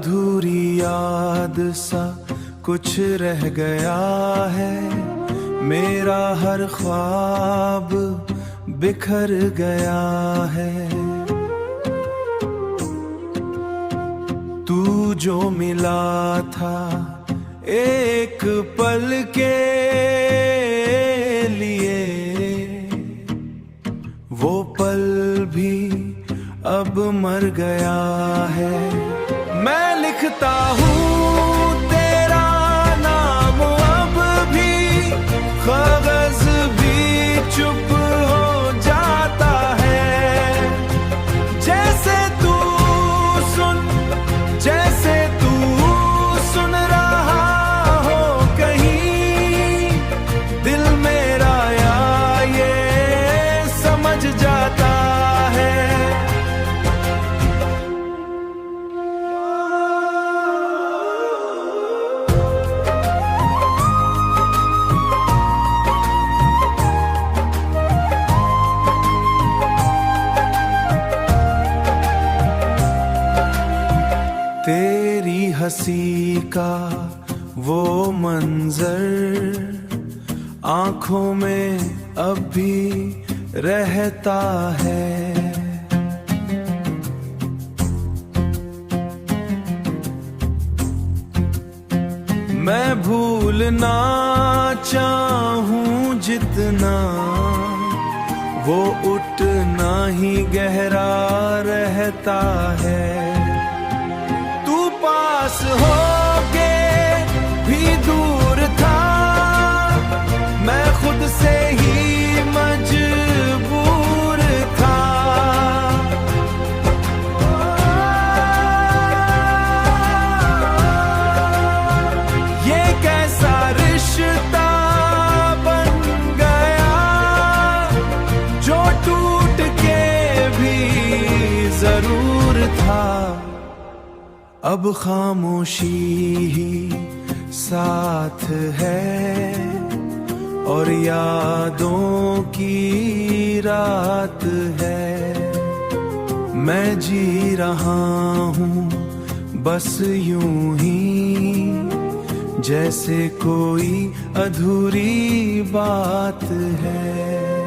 अधूरी याद सा कुछ रह गया है, मेरा हर ख्वाब बिखर गया है। तू जो मिला था एक पल के लिए, वो पल भी अब मर गया है। मैं लिखता हूँ तेरा नाम अब भी, कागज भी चुप हो जाता है। जैसे तू सुन रहा हो कहीं, दिल मेरा या ये समझ जाता है। तेरी हंसी का वो मंजर आंखों में अब भी रहता है। मैं भूलना चाहूं जितना, वो उतना ही गहरा रहता है। पास होके भी दूर था, मैं खुद से ही मजबूर था। ये कैसा रिश्ता बन गया, जो टूट के भी जरूर था। अब खामोशी ही साथ है और यादों की रात है। मैं जी रहा हूँ बस यूं ही, जैसे कोई अधूरी बात है।